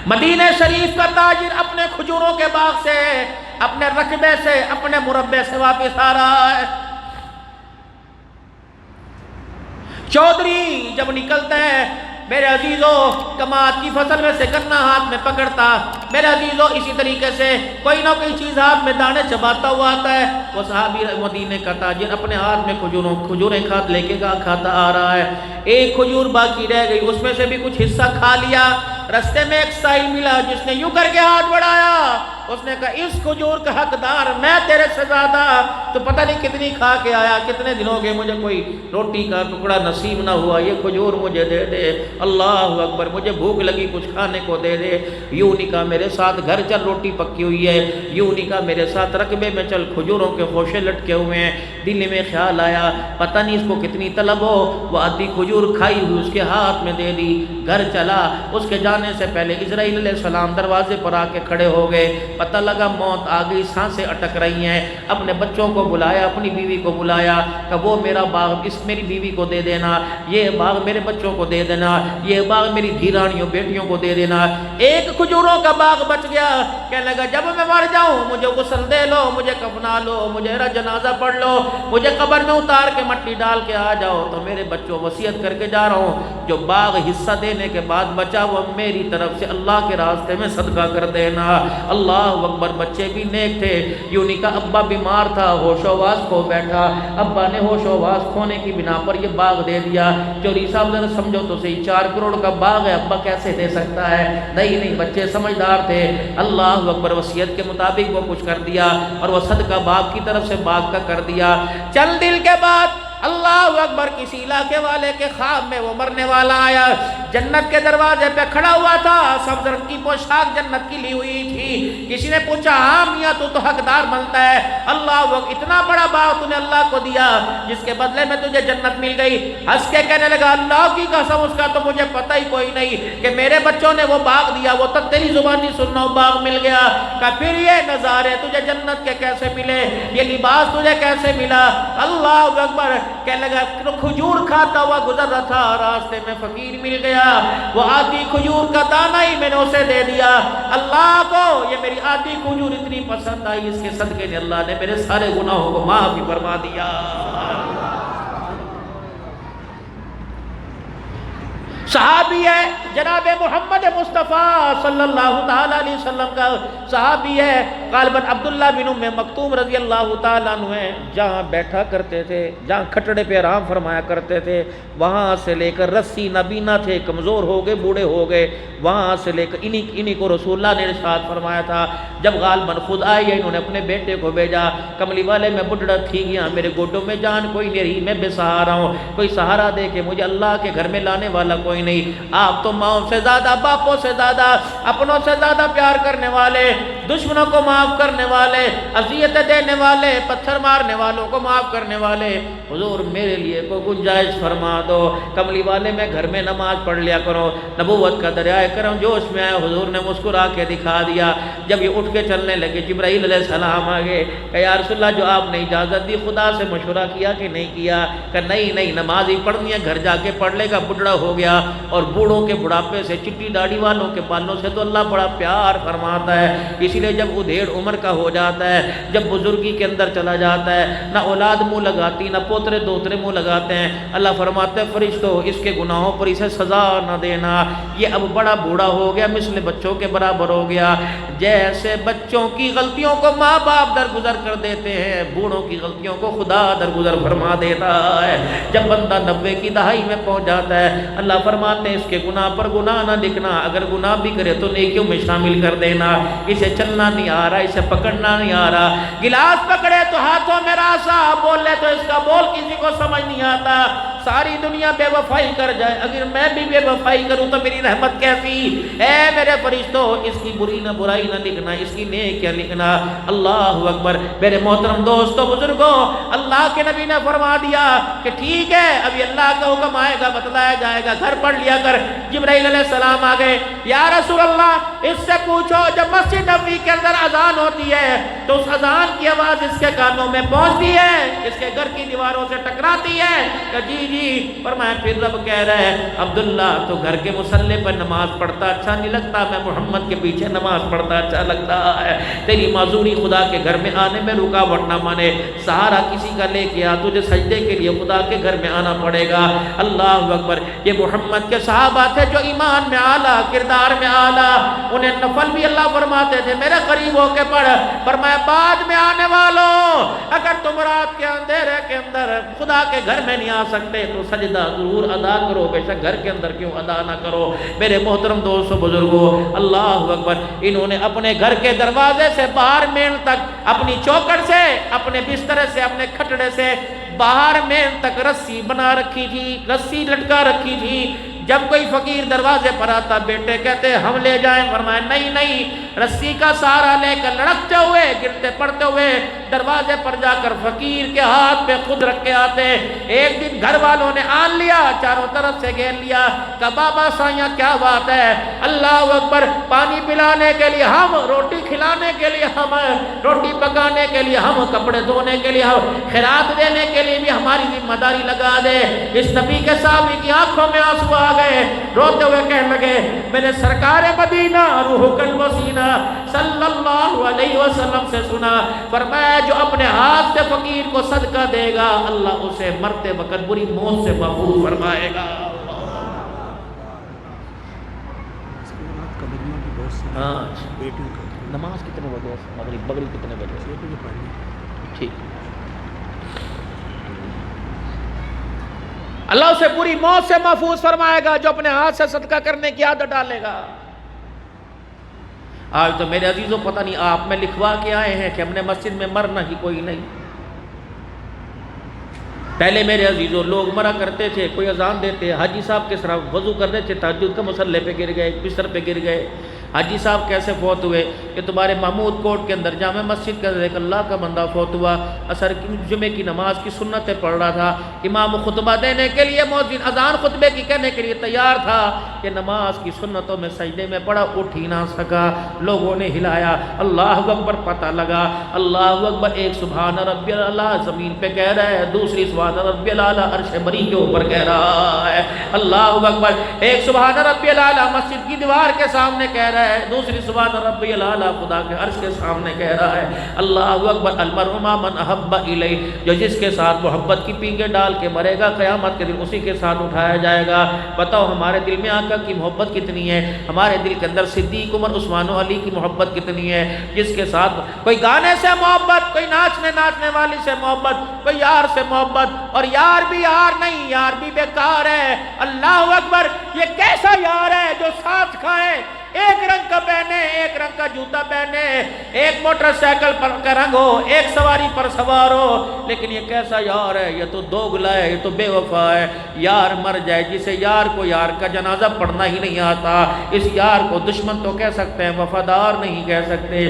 مدینہ شریف کا تاجر اپنے کھجوروں کے باغ سے، اپنے رقبے سے، اپنے مربے سے واپس آ رہا ہے۔ چودھری جب نکلتا ہے، میرے عزیزوں کماعت کی فصل میں سے گنا ہاتھ میں پکڑتا، میرے عزیزوں اسی طریقے سے کوئی نہ کوئی چیز ہاتھ میں دانے چباتا ہوا آتا ہے۔ وہ صحابی مدینے کا تاجر اپنے ہاتھ میں کھجوریں لے کے کھاتا آ رہا ہے۔ ایک کھجور باقی رہ گئی، اس میں سے بھی کچھ حصہ کھا لیا۔ رستے میں ایک سائل ملا جس نے یوں کر کے ہاتھ بڑھایا، اس نے کہا اس کھجور کا حقدار میں تیرے سے زیادہ، تو پتہ نہیں کتنی کھا کے آیا، کتنے دنوں کے مجھے کوئی روٹی کا ٹکڑا نصیب نہ ہوا، یہ کھجور مجھے دے دے۔ اللہ اکبر، مجھے بھوک لگی، کچھ کھانے کو دے دے۔ یوں نہیں کہا میرے ساتھ گھر چل، روٹی پکی ہوئی ہے۔ یوں نہیں کہا میرے ساتھ رقبے میں چل، کھجوروں کے خوشے لٹکے ہوئے ہیں۔ دل میں خیال آیا پتہ نہیں اس کو کتنی طلب ہو، وہ آدھی کھجور کھائی ہوئی اس کے ہاتھ میں دے دی۔ گھر چلا، اس کے جانے سے پہلے اسرائیل علیہ السلام دروازے پر آ کے کھڑے ہو گئے۔ پتہ لگا موت آ گئی، سانسیں اٹک رہی ہیں۔ اپنے بچوں کو بلایا، اپنی بیوی کو بلایا کہ وہ میرا باغ اس میری بیوی کو دے دینا، یہ باغ میرے بچوں کو دے دینا، یہ باغ میری دھیرانیوں بیٹیوں کو دے دینا۔ ایک کھجوروں کا باغ بچ گیا۔ کہنے لگا جب میں مر جاؤں مجھے غسل دے لو، مجھے کفنا لو، مجھے میرا جنازہ پڑھ لو، مجھے قبر میں اتار کے مٹی ڈال کے آ جاؤ، تو میرے بچوں وصیت کر کے جا رہا ہوں جو باغ حصہ دینے کے بعد بچا وہ میری طرف سے اللہ کے راستے میں صدقہ کر دینا۔ اللہ اکبر، بچے بھی نیک تھے۔ یوں نہیں کہا ابا بیمار تھا، ہوش و حواس کھو بیٹھا، ابا نے ہوش و حواس کھونے کی بنا پر یہ باغ دے دیا۔ چوری صاحب ذرا سمجھو تو صحیح، 4 کروڑ کا باغ ہے، ابا کیسے دے سکتا ہے؟ نہیں، بچے سمجھدار تھے۔ اللہ اکبر، وصیت کے مطابق وہ کچھ کر دیا اور وہ صدقہ باپ کی طرف سے باغ کا کر دیا۔ چند دن کے بعد اللہ اکبر، کسی علاقے والے کے خواب میں وہ مرنے والا آیا، جنت کے دروازے پہ کھڑا ہوا تھا، سبز رنگ کی پوشاک جنت کی لی ہوئی تھی۔ کسی نے پوچھا ہاں میاں تو حقدار بنتا ہے، اللہ اکبر، اتنا بڑا باغ تو نے اللہ کو دیا جس کے بدلے میں تجھے جنت مل گئی۔ ہنس کے کہنے لگا اللہ کی قسم اس کا تو مجھے پتہ ہی کوئی نہیں کہ میرے بچوں نے وہ باغ دیا، وہ تو تیری زبانی سننا باغ مل گیا۔ کہ پھر یہ نظارے تجھے جنت کے کیسے ملے، یہ لباس تجھے کیسے ملا؟ اللہ اکبر، کہنے لگا کھجور کھاتا ہوا گزر رہا تھا، راستے میں فقیر مل گیا، وہ آدھی کھجور کا دانہ ہی میں نے اسے دے دیا۔ اللہ کو یہ میری آدھی کھجور اتنی پسند آئی، اس کے صدقے نے اللہ نے میرے سارے گناہوں کو معاف ہی فرما دیا۔ صحابی ہے جناب محمد مصطفیٰ صلی اللہ تعالیٰ علیہ وسلم کا صحابی ہے، غالباً عبداللہ بن ام مکتوم رضی اللہ تعالیٰ عنہ ہے۔ جہاں بیٹھا کرتے تھے، جہاں کھٹڑے پہ آرام فرمایا کرتے تھے، وہاں سے لے کر رسی نبینا تھے، کمزور ہو گئے، بوڑھے ہو گئے، وہاں سے لے کر انہی کو رسول اللہ نے ارشاد فرمایا تھا جب غالباً خود آئی ہے، انہوں نے اپنے بیٹے کو بھیجا، کملی والے میں بڈھڑا تھی گیا، میرے گوڈوں میں جان کوئی نہیں رہی، میں بے سہارا ہوں، کوئی سہارا دے کے مجھے اللہ کے گھر میں لانے والا کوئی نہیں۔ آپ تو ماؤں سے زیادہ، باپوں سے زیادہ، اپنوں سے زیادہ پیار کرنے والے، دشمنوں کو معاف کرنے والے، اذیت دینے والے، پتھر مارنے والوں کو معاف کرنے والے، حضور میرے لیے کوئی گنجائش فرما دو، کملی والے میں گھر میں نماز پڑھ لیا کرو۔ نبوت کا دریائے کرم جوش میں آیا، حضور نے مسکرا کے دکھا دیا۔ جب یہ اٹھ کے چلنے لگے جبرائیل علیہ السلام آگے کہ یا رسول اللہ جو آپ نے اجازت دی خدا سے مشورہ کیا کہ نہیں کیا؟ کہ نہیں، نماز ہی پڑھنی ہے، گھر جا کے پڑھ لے گا، بڈھڑا ہو گیا، اور بوڑھوں کے بڑھاپے سے، چٹی داڑھی والوں کے بالوں سے تو اللہ بڑا پیار فرماتا ہے۔ اسی لیے جب ادھیڑ عمر کا ہو جاتا ہے، جب بزرگی کے اندر چلا جاتا ہے، نہ اولاد منہ لگاتی، نہ پوترے دوترے منہ لگاتے ہیں، اللہ فرماتے ہیں فرشتوں اس کے گناہوں پر اسے سزا نہ دینا، یہ اب بڑا بوڑھا ہو گیا، مثل بچوں کے برابر ہو گیا۔ جیسے بچوں کی غلطیوں کو ماں باپ درگزر کر دیتے ہیں، بوڑھوں کی غلطیوں کو خدا درگزر فرما دیتا ہے۔ جب بندہ 90 کی دہائی میں پہنچ جاتا ہے، اللہ فرماتے ہیں اس کے گناہ پر گناہ نہ لکھنا، اگر گناہ بھی کرے تو نیکیوں میں شامل کر دینا۔ اسے چلنا نہیں آ رہا، اسے پکڑنا نہیں آ رہا، گلاس پکڑے تو ہاتھوں میں راسا، بول لے تو اس کا بول کسی کو سمجھ نہیں آتا، ساری دنیا بے وفائی کر جائے، اگر میں بھی بے وفائی کروں تو میری رحمت کیسی؟ اے میرے فرشتوں اس کی بری نہ برائی نہ لکھنا، اس کی نیکیاں لکھنا۔ اللہ اکبر، میرے محترم دوستو بزرگوں، اللہ کے نبی نے فرما دیا کہ ٹھیک ہے ابھی اللہ کا حکم آئے گا، بتلایا جائے گا، گھر پڑھ لیا کر۔ جبرائیل علیہ السلام آ گئے، یا رسول اللہ اس سے پوچھو جب مسجد نبوی کے اندر اذان ہوتی ہے تو اس اذان کی آواز اس کے کانوں میں پہنچ پہنچتی ہے اس کے گھر کی دیواروں سے ٹکراتی ہے کہ جی فرمایا پھر رب کہہ رہا ہے عبداللہ تو گھر کے مصلے پر نماز پڑھتا اچھا نہیں لگتا، میں محمد کے پیچھے نماز پڑھتا اچھا لگتا ہے، تیری معذوری خدا کے گھر میں آنے میں رکاوٹ نہ مانے، سہارا کسی کا لے کے آ، تجھے سجدے کے لیے خدا کے گھر میں آنا پڑے گا۔ اللہ اکبر۔ یہ محمد کے صحابہ تھے جو ایمان میں اعلیٰ، کردار میں اعلیٰ، انہیں نفل بھی اللہ فرماتے تھے میرے قریب ہو کے پڑھ، فرمایا بعد میں آنے والوں اگر تم رات کے اندھیرے کے اندر خدا کے گھر میں نہیں آ سکتے تو سجدہ ضرور ادا کرو، بے شک گھر کے اندر کیوں ادا نہ کرو۔ میرے محترم دوستو بزرگو، اللہ اکبر، انہوں نے اپنے گھر کے دروازے سے باہر مین تک، اپنی چوکٹ سے، اپنے بستر سے، اپنے کھٹڑے سے باہر مین تک رسی بنا رکھی تھی، رسی لٹکا رکھی تھی۔ جب کوئی فقیر دروازے پر آتا بیٹے کہتے ہم لے جائیں، فرمایا نہیں، رسی کا سہارا لے کر لڑکتے ہوئے گرتے پڑتے ہوئے دروازے پر جا کر فقیر کے ہاتھ پہ خود رکھ کے آتے۔ ایک دن گھر والوں نے آن لیا، چاروں طرف سے گھیر لیا کہ بابا سائیاں کیا بات ہے، اللہ اکبر، پانی پلانے کے لیے ہم، روٹی کھلانے کے لیے ہم، روٹی پکانے کے لیے ہم، کپڑے دھونے کے لیے ہم، خیرات دینے کے لیے بھی ہماری ذمہ داری لگا دے۔ اس نبی کے صحابی کی آنکھوں میں آنسو آ گئے، روتے ہوئے کہنے لگے میں نے سرکار مدینہ روح الوسینہ صلی اللہ علیہ وسلم سے سنا، فرمایا جو اپنے ہاتھ سے فقیر کو صدقہ دے گا اللہ اسے مرتے وقت بری موت سے محفوظ فرمائے گا۔ نماز کتنے بجے؟ مغرب کتنے بجے؟ ٹھیک، اللہ اسے پوری موت سے محفوظ فرمائے گا جو اپنے ہاتھ سے صدقہ کرنے کی عادت ڈالے گا۔ آج تو میرے عزیزوں پتہ نہیں آپ میں لکھوا کے آئے ہیں کہ ہم نے مسجد میں مرنا ہی کوئی نہیں۔ پہلے میرے عزیزوں لوگ مرا کرتے تھے، کوئی اذان دیتے، حاجی صاحب کس طرح وضو کر رہے تھے، تہجد کا مصلے پہ گر گئے، بستر پہ گر گئے، حاجی صاحب کیسے فوت ہوئے کہ تمہارے محمود کوٹ کے اندر جامع مسجد کے اندر ایک اللہ کا بندہ فوت ہوا، عصر کی جمعے کی نماز کی سنتیں پڑھ رہا تھا، امام خطبہ دینے کے لیے مؤذن اذان خطبے کی کہنے کے لیے تیار تھا کہ نماز کی سنتوں میں سجدے میں پڑا، اٹھ ہی نہ سکا، لوگوں نے ہلایا، اللہ اکبر، پتہ لگا، اللہ اکبر، ایک سبحان ربی الاعلیٰ زمین پہ کہہ رہا ہے، دوسری سبحان ربی الاعلیٰ عرش بری کے اوپر کہہ رہا ہے، اللہ اکبر، ایک سبحان ربی الاعلیٰ مسجد کی دیوار کے سامنے کہہ رہا ہے، دوسری سبحان ربی الاعلیٰ خدا کے عرش کے سامنے کہہ رہا ہے، اللہ اکبر، المرء مع من احب الیہ، جو جس کے ساتھ محبت کی پینگیں ڈال کے مرے گا قیامت کے دن اسی کے ساتھ اٹھایا جائے گا۔ بتاؤ ہمارے دل میں آقا کی محبت کتنی ہے، ہمارے دل کے اندر صدیق عمر عثمان و علی کی محبت کتنی ہے، جس کے ساتھ کوئی گانے سے محبت، کوئی ناچنے والی سے محبت، کوئی یار سے محبت، اور یار بھی یار نہیں، یار بھی بیکار ہے، اللہ اکبر، یہ کیسا یار ہے جو ساتھ کھائے، ایک رنگ کا پہنے، ایک رنگ کا جوتا پہنے، ایک موٹر سائیکل پر کا رنگ ہو، ایک سواری پر سوار ہو، لیکن یہ کیسا یار ہے، یہ تو دوگلا ہے، یہ تو بے وفا ہے۔ یار مر جائے، جسے یار کو یار کا جنازہ پڑھنا ہی نہیں آتا، اس یار کو دشمن تو کہہ سکتے ہیں، وفادار نہیں کہہ سکتے۔